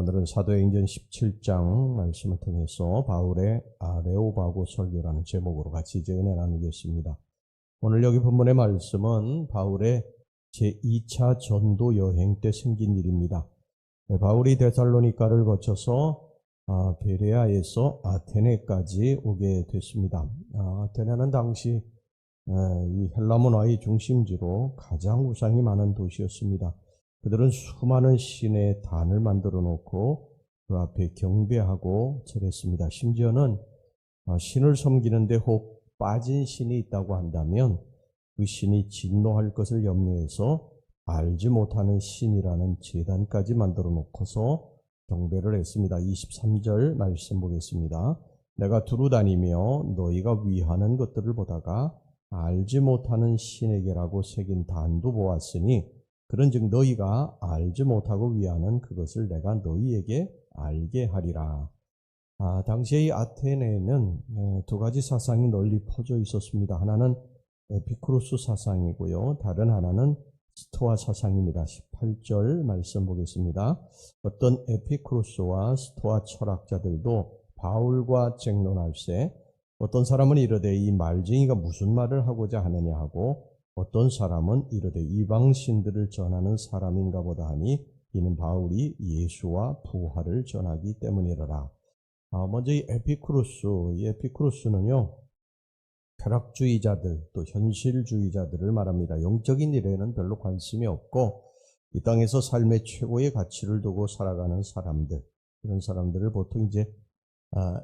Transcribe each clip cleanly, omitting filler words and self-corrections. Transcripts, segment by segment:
오늘은 사도행전 17장 말씀을 통해서 바울의 아레오바고 설교라는 제목으로 같이 이제 은혜 나누겠습니다. 오늘 여기 본문의 말씀은 바울의 제2차 전도 여행 때 생긴 일입니다. 바울이 데살로니가를 거쳐서 베레아에서 아테네까지 오게 됐습니다. 아테네는 당시 이 헬라 문화의 중심지로 가장 우상이 많은 도시였습니다. 그들은 수많은 신의 단을 만들어 놓고 그 앞에 경배하고 절했습니다. 심지어는 신을 섬기는데 혹 빠진 신이 있다고 한다면 그 신이 진노할 것을 염려해서 알지 못하는 신이라는 제단까지 만들어 놓고서 경배를 했습니다. 23절 말씀 보겠습니다. 내가 두루 다니며 너희가 위하는 것들을 보다가 알지 못하는 신에게라고 새긴 단도 보았으니 그런즉 너희가 알지 못하고 위하는 그것을 내가 너희에게 알게 하리라. 당시의 아테네에는 두 가지 사상이 널리 퍼져 있었습니다. 하나는 에피쿠로스 사상이고요. 다른 하나는 스토아 사상입니다. 18절 말씀 보겠습니다. 어떤 에피쿠로스와 스토아 철학자들도 바울과 쟁론할세 어떤 사람은 이르되 이 말쟁이가 무슨 말을 하고자 하느냐 하고 어떤 사람은 이르되 이방신들을 전하는 사람인가 보다 하니 이는 바울이 예수와 부활을 전하기 때문이라라. 먼저 이 에피쿠로스는요, 쾌락주의자들 또 현실주의자들을 말합니다. 영적인 일에는 별로 관심이 없고 이 땅에서 삶의 최고의 가치를 두고 살아가는 사람들, 이런 사람들을 보통 이제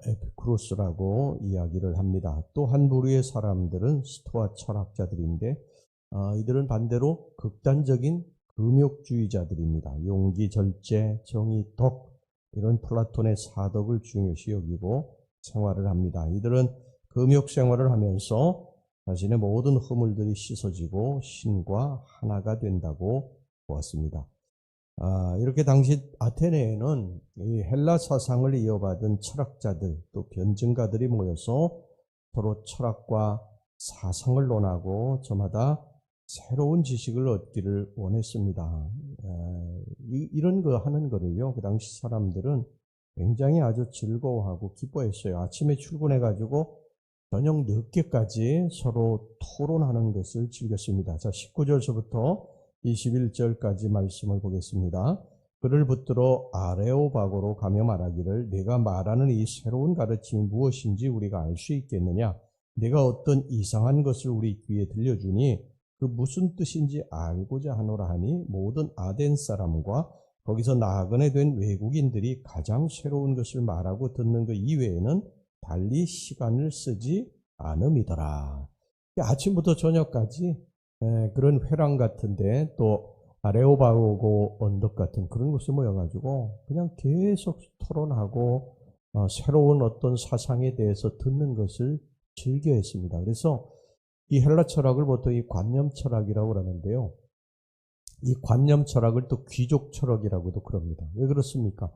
에피쿠로스라고 이야기를 합니다. 또 한 부류의 사람들은 스토아 철학자들인데 이들은 반대로 극단적인 금욕주의자들입니다. 용기, 절제, 정의, 덕 이런 플라톤의 사덕을 중요시 여기고 생활을 합니다. 이들은 금욕 생활을 하면서 자신의 모든 허물들이 씻어지고 신과 하나가 된다고 보았습니다. 이렇게 당시 아테네에는 이 헬라 사상을 이어받은 철학자들 또 변증가들이 모여서 서로 철학과 사상을 논하고 저마다 새로운 지식을 얻기를 원했습니다. 이런 거 하는 거를요, 그 당시 사람들은 굉장히 아주 즐거워하고 기뻐했어요. 아침에 출근해가지고 저녁 늦게까지 서로 토론하는 것을 즐겼습니다. 자, 19절서부터 21절까지 말씀을 보겠습니다. 그를 붙들어 아레오바고로 가며 말하기를 네가 말하는 이 새로운 가르침이 무엇인지 우리가 알 수 있겠느냐? 네가 어떤 이상한 것을 우리 귀에 들려주니 그 무슨 뜻인지 알고자 하노라 하니 모든 아덴 사람과 거기서 나그네 된 외국인들이 가장 새로운 것을 말하고 듣는 것 이외에는 달리 시간을 쓰지 않음이더라. 아침부터 저녁까지 그런 회랑 같은데 또 아레오바고 언덕 같은 그런 곳에 모여가지고 그냥 계속 토론하고 새로운 어떤 사상에 대해서 듣는 것을 즐겨했습니다. 그래서 이 헬라 철학을 보통 이 관념 철학이라고 그러는데요. 이 관념 철학을 또 귀족 철학이라고도 그럽니다. 왜 그렇습니까?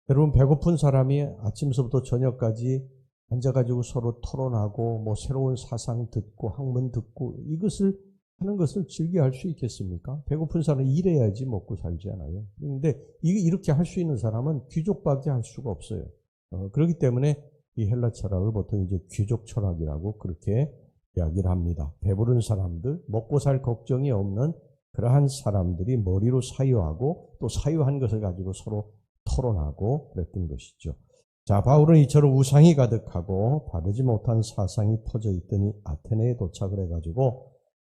여러분, 배고픈 사람이 아침서부터 저녁까지 앉아가지고 서로 토론하고 뭐 새로운 사상 듣고 학문 듣고 이것을 하는 것을 즐겨 할 수 있겠습니까? 배고픈 사람은 일해야지 먹고 살지 않아요. 그런데 이렇게 할 수 있는 사람은 귀족밖에 할 수가 없어요. 그렇기 때문에 이 헬라 철학을 보통 이제 귀족 철학이라고 그렇게 이야기를 합니다. 배부른 사람들, 먹고 살 걱정이 없는 그러한 사람들이 머리로 사유하고 또 사유한 것을 가지고 서로 토론하고 그랬던 것이죠. 자, 바울은 이처럼 우상이 가득하고 바르지 못한 사상이 퍼져 있더니 아테네에 도착을 해가지고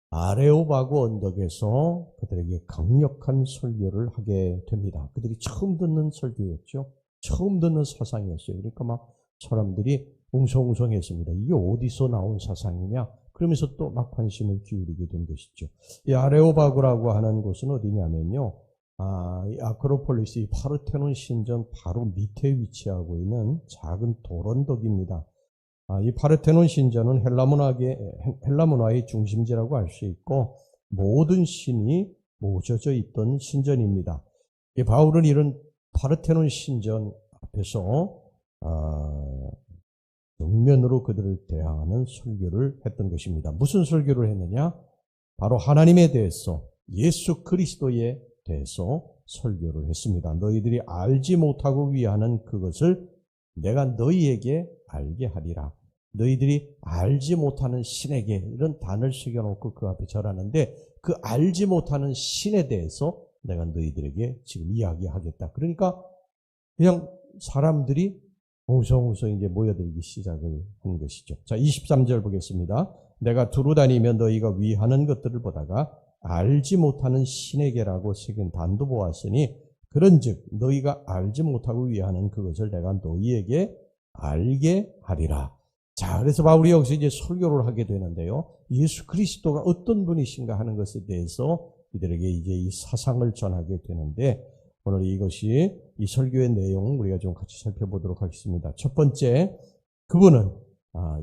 아레오바고 언덕에서 그들에게 강력한 설교를 하게 됩니다. 그들이 처음 듣는 설교였죠. 처음 듣는 사상이었어요. 그러니까 막 사람들이 웅성웅성했습니다. 이게 어디서 나온 사상이냐? 그러면서 또 막 관심을 기울이게 된 것이죠. 이 아레오바고라고 하는 곳은 어디냐면요. 이 아크로폴리스, 이 파르테논 신전 바로 밑에 위치하고 있는 작은 돌언덕입니다. 이 파르테논 신전은 헬라 문화의 중심지라고 할 수 있고 모든 신이 모셔져 있던 신전입니다. 이 바울은 이런 파르테논 신전 앞에서 정면으로 그들을 대하는 설교를 했던 것입니다. 무슨 설교를 했느냐? 바로 하나님에 대해서, 예수 그리스도에 대해서 설교를 했습니다. 너희들이 알지 못하고 위하는 그것을 내가 너희에게 알게 하리라. 너희들이 알지 못하는 신에게, 이런 단어를 새겨놓고 그 앞에 절하는데, 그 알지 못하는 신에 대해서 내가 너희들에게 지금 이야기하겠다. 그러니까 그냥 사람들이 웅성웅성 이제 모여들기 시작을 한 것이죠. 자, 23절 보겠습니다. 내가 두루 다니며 너희가 위하는 것들을 보다가 알지 못하는 신에게라고 새긴 단도 보았으니, 그런즉 너희가 알지 못하고 위하는 그것을 내가 너희에게 알게 하리라. 자, 그래서 바울이 여기서 이제 설교를 하게 되는데요. 예수 그리스도가 어떤 분이신가 하는 것에 대해서 이들에게 이제 이 사상을 전하게 되는데, 오늘 이것이 이 설교의 내용을 우리가 좀 같이 살펴보도록 하겠습니다. 첫 번째, 그분은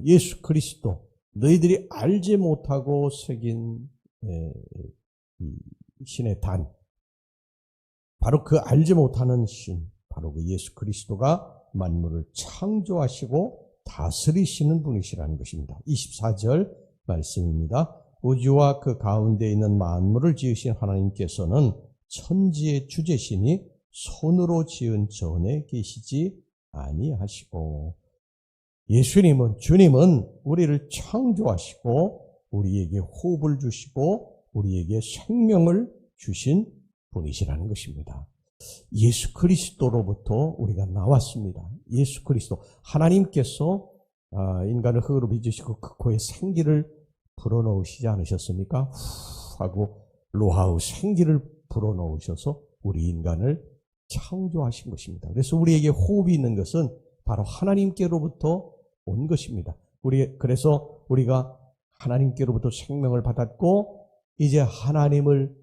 예수 그리스도, 너희들이 알지 못하고 새긴 신의 단, 바로 그 알지 못하는 신, 바로 그 예수 그리스도가 만물을 창조하시고 다스리시는 분이시라는 것입니다. 24절 말씀입니다. 우주와 그 가운데 있는 만물을 지으신 하나님께서는 천지의 주재신이 손으로 지은 전에 계시지 아니하시고, 예수님은, 주님은 우리를 창조하시고 우리에게 호흡을 주시고 우리에게 생명을 주신 분이시라는 것입니다. 예수 그리스도로부터 우리가 나왔습니다. 예수 그리스도, 하나님께서 인간을 흙으로 빚으시고 그 코에 생기를 불어넣으시지 않으셨습니까? 후 하고 로하우 생기를 불어넣으셔서 우리 인간을 창조하신 것입니다. 그래서 우리에게 호흡이 있는 것은 바로 하나님께로부터 온 것입니다. 그래서 우리가 하나님께로부터 생명을 받았고, 이제 하나님을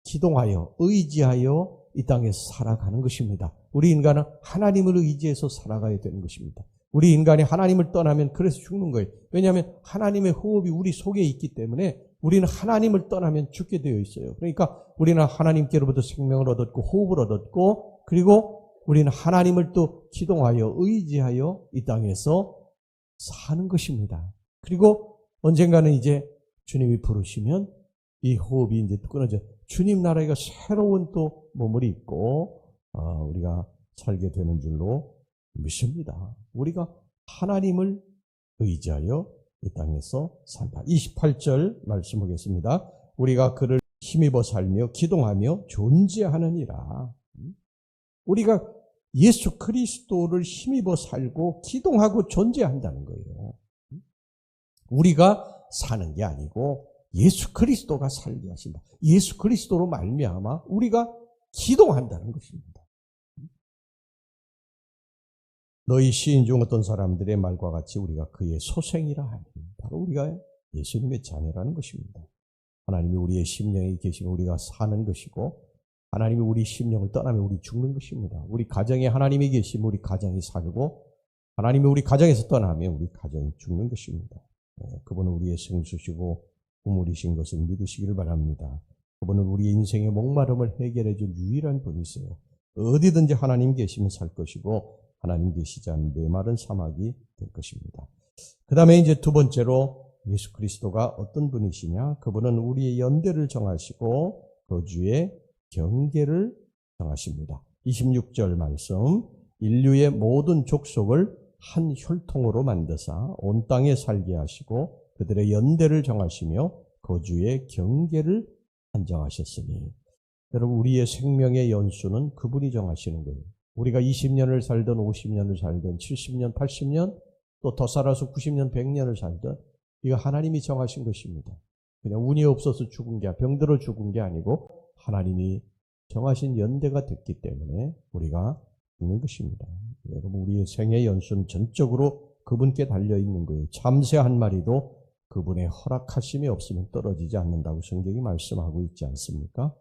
기동하여 의지하여 이 땅에서 살아가는 것입니다. 우리 인간은 하나님을 의지해서 살아가야 되는 것입니다. 우리 인간이 하나님을 떠나면 그래서 죽는 거예요. 왜냐하면 하나님의 호흡이 우리 속에 있기 때문에 우리는 하나님을 떠나면 죽게 되어 있어요. 그러니까 우리는 하나님께로부터 생명을 얻었고 호흡을 얻었고, 그리고 우리는 하나님을 또 기동하여 의지하여 이 땅에서 사는 것입니다. 그리고 언젠가는 이제 주님이 부르시면 이 호흡이 이제 끊어져 주님 나라가 새로운 또 몸을 입고 우리가 살게 되는 줄로 믿습니다. 우리가 하나님을 의지하여 이 땅에서 산다. 28절 말씀 보겠습니다. 우리가 그를 힘입어 살며 기동하며 존재하느니라. 우리가 예수 그리스도를 힘입어 살고 기동하고 존재한다는 거예요. 우리가 사는 게 아니고 예수 그리스도가 살게 하신다. 예수 그리스도로 말미암아 우리가 기동한다는 것입니다. 너희 시인 중 어떤 사람들의 말과 같이 우리가 그의 소생이라 하니, 바로 우리가 예수님의 자녀라는 것입니다. 하나님이 우리의 심령에 계시면 우리가 사는 것이고, 하나님이 우리 심령을 떠나면 우리 죽는 것입니다. 우리 가정에 하나님이 계시면 우리 가정이 살고, 하나님이 우리 가정에서 떠나면 우리 가정이 죽는 것입니다. 그분은 우리의 생수시고 우물이신 것을 믿으시기를 바랍니다. 그분은 우리 인생의 목마름을 해결해 줄 유일한 분이세요. 어디든지 하나님 계시면 살 것이고, 하나님 계시지 않은 메마른 사막이 될 것입니다. 그 다음에 이제 두 번째로 예수 그리스도가 어떤 분이시냐? 그분은 우리의 연대를 정하시고 거주의 경계를 정하십니다. 26절 말씀, 인류의 모든 족속을 한 혈통으로 만드사 온 땅에 살게 하시고 그들의 연대를 정하시며 거주의 경계를 한정하셨으니, 여러분, 우리의 생명의 연수는 그분이 정하시는 거예요. 우리가 20년을 살든 50년을 살든 70년, 80년 또 더 살아서 90년, 100년을 살든 이거 하나님이 정하신 것입니다. 그냥 운이 없어서 죽은 게, 병들어 죽은 게 아니고 하나님이 정하신 연대가 됐기 때문에 우리가 죽는 것입니다. 여러분, 우리의 생의 연수는 전적으로 그분께 달려있는 거예요. 참새 한 마리도 그분의 허락하심이 없으면 떨어지지 않는다고 성경이 말씀하고 있지 않습니까?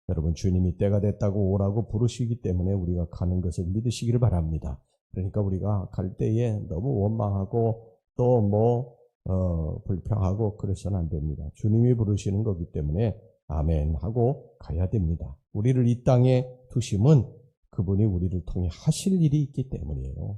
여러분, 주님이 때가 됐다고 오라고 부르시기 때문에 우리가 가는 것을 믿으시기를 바랍니다. 그러니까 우리가 갈 때에 너무 원망하고 또 불평하고 그래서는 안 됩니다. 주님이 부르시는 거기 때문에 아멘 하고 가야 됩니다. 우리를 이 땅에 두심은 그분이 우리를 통해 하실 일이 있기 때문이에요.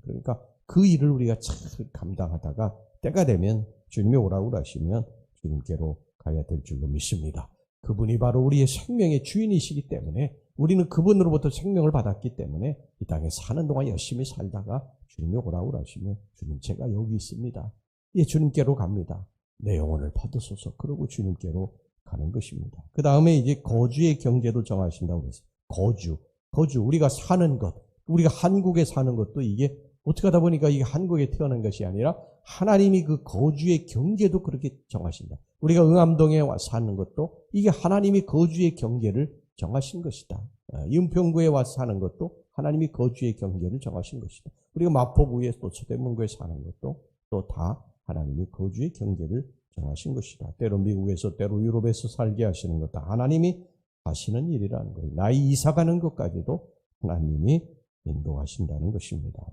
그러니까 그 일을 우리가 잘 감당하다가 때가 되면 주님이 오라고 하시면 주님께로 가야 될 줄로 믿습니다. 그분이 바로 우리의 생명의 주인이시기 때문에 우리는 그분으로부터 생명을 받았기 때문에 이 땅에 사는 동안 열심히 살다가 주님이 오라고 하시면 주님 제가 여기 있습니다. 예, 주님께로 갑니다. 내 영혼을 받으소서. 그러고 주님께로 가는 것입니다. 그 다음에 이제 거주의 경제도 정하신다고 해서 거주 우리가 사는 것, 우리가 한국에 사는 것도 이게 어떻게 하다 보니까 이게 한국에 태어난 것이 아니라 하나님이 그 거주의 경계도 그렇게 정하신다. 우리가 응암동에 와 사는 것도 이게 하나님이 거주의 경계를 정하신 것이다. 윤평구에 와서 사는 것도 하나님이 거주의 경계를 정하신 것이다. 우리가 마포구에 또 서대문구에 사는 것도 또 다 하나님이 거주의 경계를 정하신 것이다. 때로 미국에서 때로 유럽에서 살게 하시는 것도 하나님이 하시는 일이라는 거예요. 나이 이사가는 것까지도 하나님이 인도하신다는 것입니다.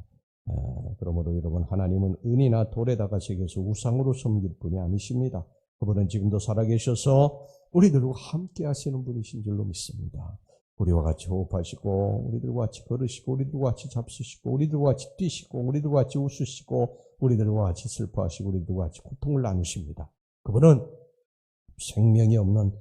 그러므로 여러분 하나님은 은이나 돌에다가 새겨서 우상으로 섬길 분이 아니십니다. 그분은 지금도 살아계셔서 우리들과 함께 하시는 분이신 줄로 믿습니다. 우리와 같이 호흡하시고 우리들과 같이 걸으시고 우리들과 같이 잡수시고 우리들과 같이 뛰시고 우리들과 같이 웃으시고 우리들과 같이 슬퍼하시고 우리들과 같이 고통을 나누십니다. 그분은 생명이 없는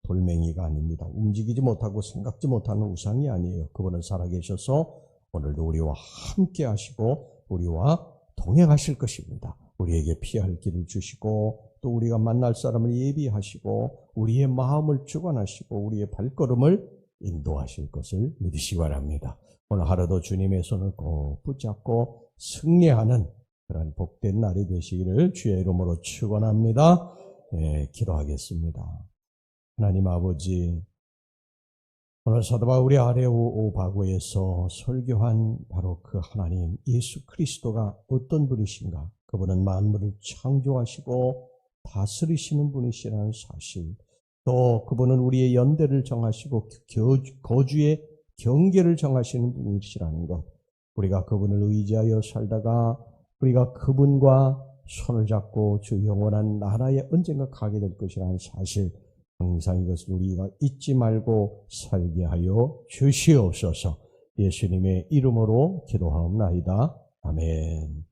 돌멩이가 아닙니다. 움직이지 못하고 생각지 못하는 우상이 아니에요. 그분은 살아계셔서 오늘도 우리와 함께 하시고 우리와 동행하실 것입니다. 우리에게 피할 길을 주시고 또 우리가 만날 사람을 예비하시고 우리의 마음을 주관하시고 우리의 발걸음을 인도하실 것을 믿으시기 바랍니다. 오늘 하루도 주님의 손을 꼭 붙잡고 승리하는 그런 복된 날이 되시기를 주의 이름으로 축원합니다. 기도하겠습니다. 하나님 아버지, 오늘 사도 바울이 아레오바고에서 설교한 바로 그 하나님 예수 그리스도가 어떤 분이신가? 그분은 만물을 창조하시고 다스리시는 분이시라는 사실, 또 그분은 우리의 연대를 정하시고 거주의 경계를 정하시는 분이시라는 것, 우리가 그분을 의지하여 살다가 우리가 그분과 손을 잡고 주 영원한 나라에 언젠가 가게 될 것이라는 사실, 항상 이것을 우리가 잊지 말고 살게 하여 주시옵소서. 예수님의 이름으로 기도하옵나이다. 아멘.